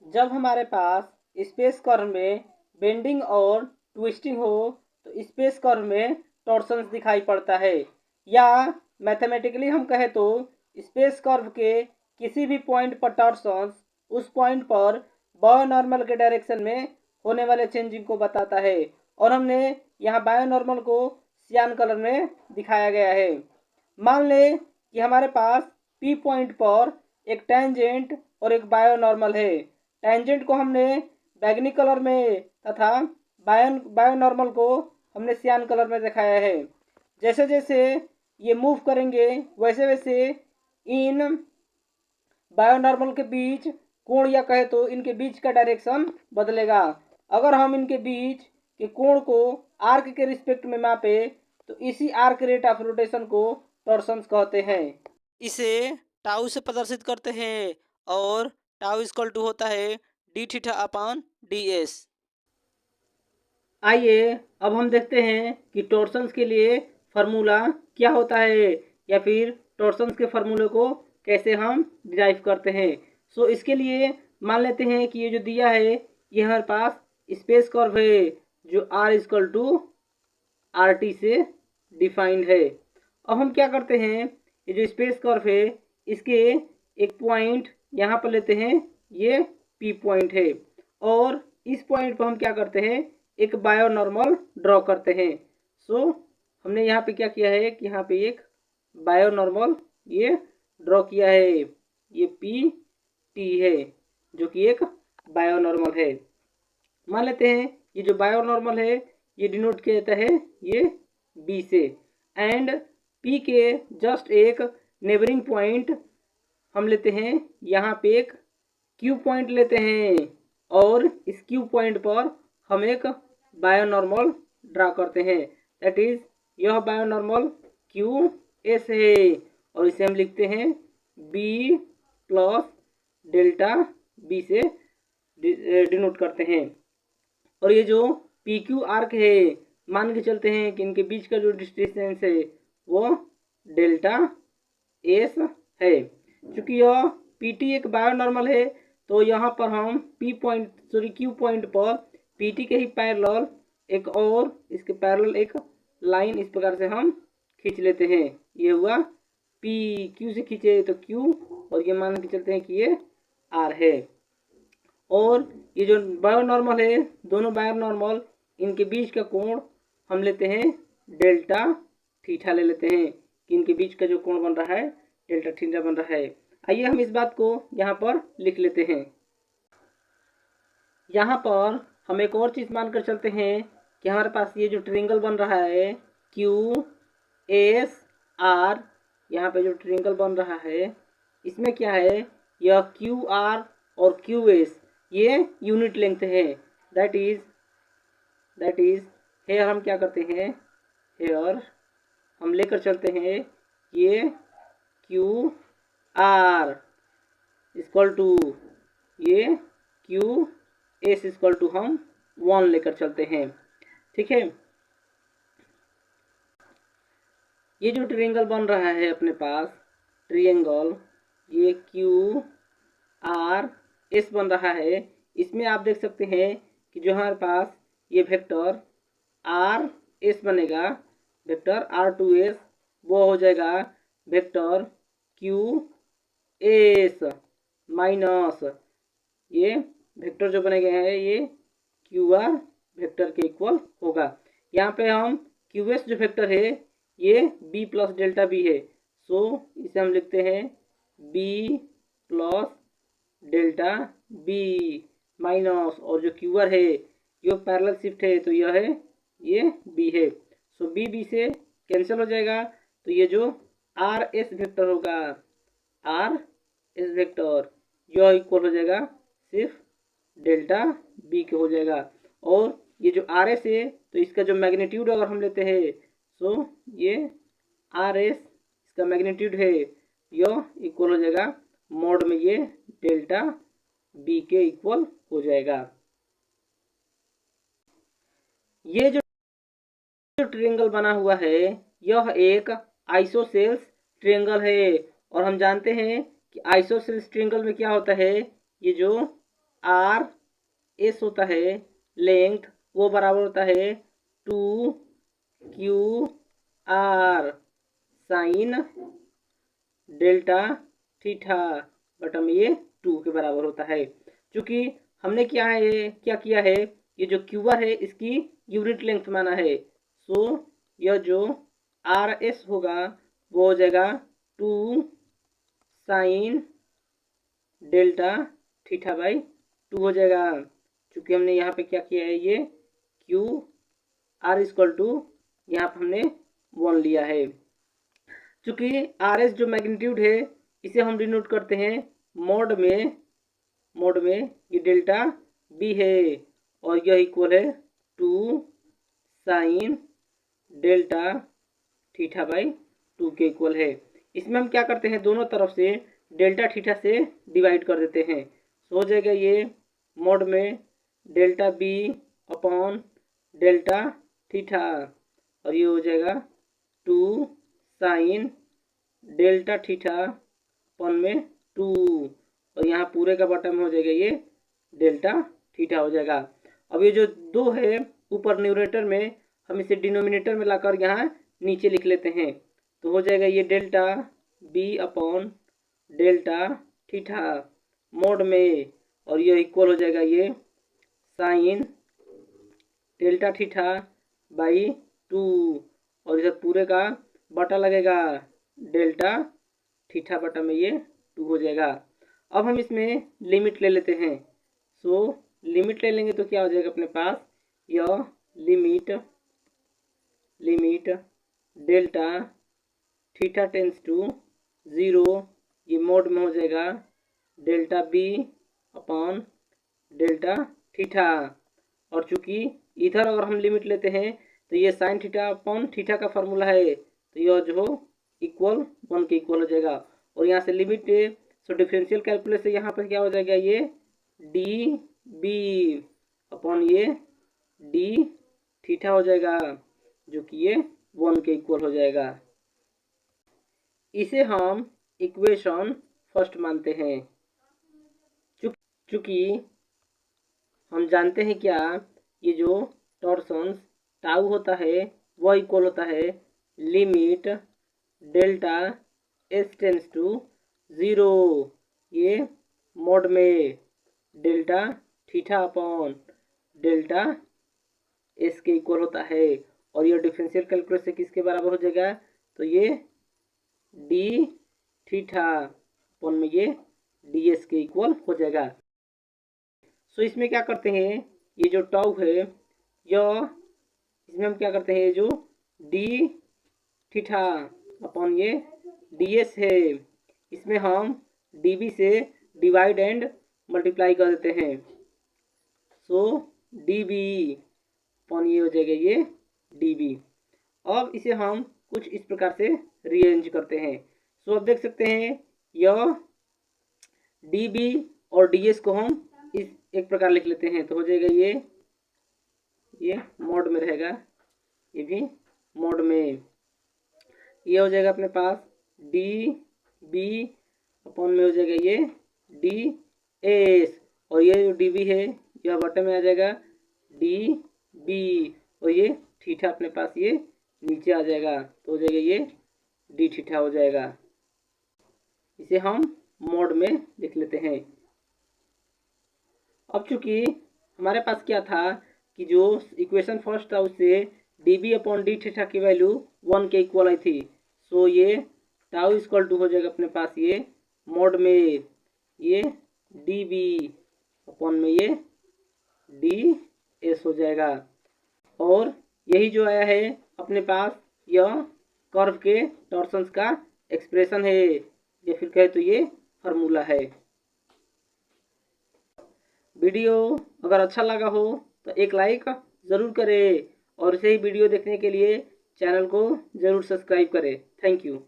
जब हमारे पास space curve में बेंडिंग और ट्विस्टिंग हो तो स्पेस कर्व में टॉर्सन्स दिखाई पड़ता है, या मैथमेटिकली हम कहें तो स्पेस कर्व के किसी भी पॉइंट पर टॉर्सन्स उस पॉइंट पर बायोनॉर्मल के डायरेक्शन में होने वाले चेंजिंग को बताता है। और हमने यहाँ बायोनॉर्मल को सियान कलर में दिखाया गया है। मान लें कि हमारे पास पी पॉइंट पर एक टेंजेंट और एक बायोनॉर्मल है। टेंजेंट को हमने बैगनी कलर में तथा बायोनॉर्मल को हमने सियान कलर में दिखाया है। जैसे जैसे ये मूव करेंगे वैसे वैसे इन बायोनॉर्मल के बीच कोण, या कहे तो इनके बीच का डायरेक्शन बदलेगा। अगर हम इनके बीच के कोण को आर्क के रिस्पेक्ट में मापे तो इसी आर्क रेट ऑफ रोटेशन को टॉर्सन्स कहते हैं। इसे टाउ से प्रदर्शित करते हैं और टाउ इक्वल टू होता है D theta upon D S. आइए अब हम देखते हैं कि टॉर्सन्स के लिए फार्मूला क्या होता है, या फिर टॉर्सन्स के फार्मूले को कैसे हम डिराइव करते हैं। सो इसके लिए मान लेते हैं कि ये जो दिया है ये हमारे पास स्पेस कर्व है जो r equal to r t से डिफाइंड है। अब हम क्या करते हैं, ये जो स्पेस कर्व है इसके एक पॉइंट यहाँ पर लेते हैं, ये P पॉइंट है, और इस पॉइंट पर हम क्या करते हैं, एक बायोनॉर्मल ड्रॉ करते हैं। सो हमने यहाँ पे क्या किया है कि यहाँ पे एक बायोनॉर्मल ये ड्रॉ किया है, ये पी टी है जो कि एक बायोनॉर्मल है। मान लेते हैं ये जो बायोनॉर्मल है ये डिनोट किया जाता है ये बी से, एंड पी के जस्ट एक नेबरिंग पॉइंट हम लेते हैं, यहाँ पे एक क्यू पॉइंट लेते हैं, और इस क्यू पॉइंट पर हम एक बायोनॉर्मल ड्रा करते हैं। दैट इज यह बायोनॉर्मल क्यू एस है, और इसे हम लिखते हैं बी प्लस डेल्टा बी से डिनोट करते हैं। और ये जो पी क्यू आर्क है मान के चलते हैं कि इनके बीच का जो डिस्टेंस है वो डेल्टा एस है। चूँकि यह पी टी एक बायोनॉर्मल है तो यहाँ पर हम क्यू पॉइंट पर पी टी के ही पैरेलल एक और इसके पैरेलल एक लाइन इस प्रकार से हम खींच लेते हैं। ये हुआ पी क्यू से खींचे तो क्यू, और ये मान के चलते हैं कि ये आर है। और ये जो बायोनॉर्मल है, दोनों बायोनॉर्मल इनके बीच का कोण हम लेते हैं डेल्टा थीटा ले लेते हैं, कि इनके बीच का जो कोण बन रहा है डेल्टा थीटा बन रहा है। आइए हम इस बात को यहाँ पर लिख लेते हैं। यहाँ पर हम एक और चीज़ मानकर चलते हैं कि हमारे पास ये जो ट्रायंगल बन रहा है क्यू एस आर, यहाँ पे जो ट्रायंगल बन रहा है इसमें क्या है, यह क्यू आर और क्यू एस ये यूनिट लेंथ है। दैट इज हेयर हम क्या करते हैं, हेयर हम लेकर चलते हैं ये क्यू आर इक्वल टू ये क्यू एस इक्वल टू हम 1 लेकर चलते हैं। ठीक है, ये जो ट्रायंगल बन रहा है अपने पास ट्रायंगल, ये क्यू आर एस बन रहा है, इसमें आप देख सकते हैं कि जो हमारे पास ये वेक्टर आर एस बनेगा, वेक्टर आर टू एस वो हो जाएगा वेक्टर क्यू एस माइनस ये वेक्टर जो बने गए हैं ये क्यू आर वेक्टर के इक्वल होगा। यहाँ पे हम क्यू एस जो वेक्टर है ये बी प्लस डेल्टा बी है, सो इसे हम लिखते हैं b plus delta b minus, और जो क्यू आर है ये पैरेलल शिफ्ट है तो यह है ये बी है, सो बी बी से कैंसिल हो जाएगा। तो ये जो आर एस वेक्टर होगा, आर एस वेक्टर यह इक्वल हो जाएगा सिर्फ डेल्टा बी के हो जाएगा। और ये जो आर एस है तो इसका जो मैग्नीट्यूड अगर हम लेते हैं सो ये आर एस इसका मैग्नीट्यूड है यह इक्वल हो जाएगा मोड में ये डेल्टा बी के इक्वल हो जाएगा। ये जो ट्रायंगल बना हुआ है यह एक आइसोसेल्स ट्रायंगल है, और हम जानते हैं कि आइसोसेल्स ट्रायंगल में क्या होता है, ये जो आर एस होता है लेंथ, वो बराबर होता है 2QR साइन डेल्टा थीटा बटा में ये 2 के बराबर होता है। क्योंकि हमने क्या किया है, ये जो QR है इसकी यूनिट लेंथ माना है। सो यह जो RS होगा वो हो जाएगा 2 साइन डेल्टा थीटा बाई 2 हो जाएगा। चूँकि हमने यहाँ पे क्या किया है, ये QR इक्वल टू यहाँ पर हमने 1 लिया है। चूँकि RS जो मैग्नीट्यूड है इसे हम डिनोट करते हैं मोड में ये डेल्टा B है और यह इक्वल है 2 साइन डेल्टा थीटा बाई 2 के इक्वल है। इसमें हम क्या करते हैं, दोनों तरफ से डेल्टा थीटा से डिवाइड कर देते हैं। तो हो जाएगा ये मोड में delta B upon delta theta और ये हो जाएगा 2 साइन डेल्टा थीटा अपॉन में 2 और यहाँ पूरे का बटा में हो जाएगा ये डेल्टा थीटा हो जाएगा। अब ये जो 2 है ऊपर न्यूमरेटर में, हम इसे डिनोमिनेटर में लाकर यहाँ नीचे लिख लेते हैं। तो हो जाएगा ये delta B upon delta theta mode में और ये इक्वल हो जाएगा ये साइन डेल्टा थीटा बाई 2 और इधर पूरे का बटा लगेगा डेल्टा थीटा बटा में ये 2 हो जाएगा। अब हम इसमें लिमिट ले लेते हैं। सो लिमिट ले लेंगे तो क्या हो जाएगा अपने पास, यह limit delta theta tends to 0 ये मोड में हो जाएगा delta B upon delta theta. और चूंकि इधर अगर हम लिमिट लेते हैं तो ये साइन थीटा अपॉन थीटा का फॉर्मूला है, तो यह जो इक्वल 1 के इक्वल हो जाएगा। और यहाँ से लिमिट सो डिफरेंशियल कैलकुलस से यहाँ पर क्या हो जाएगा, ये DB अपॉन ये D थीटा हो जाएगा जो कि ये 1 के इक्वल हो जाएगा। इसे हम इक्वेशन फर्स्ट मानते हैं। चूँकि हम जानते हैं क्या, ये जो टॉर्सन्स टाउ होता है वह इक्वल होता है limit delta S tends to 0 ये मोड में delta theta upon delta S के इक्वल होता है। और ये डिफरेंशियल कैलकुलस से किसके बराबर हो जाएगा, तो ये D थीटा अपॉन में ये DS के इक्वल हो जाएगा। सो इसमें क्या करते हैं, ये जो टाउ है यह इसमें हम क्या करते हैं, जो D थीटा अपॉन ये DS है इसमें हम DB से डिवाइड एंड मल्टीप्लाई कर देते हैं। सो DB अपॉन ये हो जाएगा ये DB। अब इसे हम कुछ इस प्रकार से रीअरेंज करते हैं। सो अब देख सकते हैं यह DB और DS को हम इस एक प्रकार लिख लेते हैं। तो हो जाएगा ये मोड में रहेगा, ये भी मोड में, ये हो जाएगा अपने पास DB अपॉन में हो जाएगा ये DS और ये जो DB है यह बटे में आ जाएगा DB और ये थीटा अपने पास ये नीचे आ जाएगा। तो हो जाएगा ये D थीटा हो जाएगा। इसे हम मोड में लिख लेते हैं। अब चूंकि हमारे पास क्या था कि जो इक्वेशन फर्स्ट था उससे DB अपॉन D थीटा की वैल्यू 1 के इक्वल आई थी। सो ये टाउ इक्वल टू हो जाएगा अपने पास ये मोड में ये DB अपॉन में ये DS हो जाएगा। और यही जो आया है अपने पास यह कर्व के टॉर्सन्स का एक्सप्रेशन है, या फिर कहे तो ये फार्मूला है। वीडियो अगर अच्छा लगा हो तो एक लाइक ज़रूर करें और इसे ही वीडियो देखने के लिए चैनल को ज़रूर सब्सक्राइब करें। Thank you.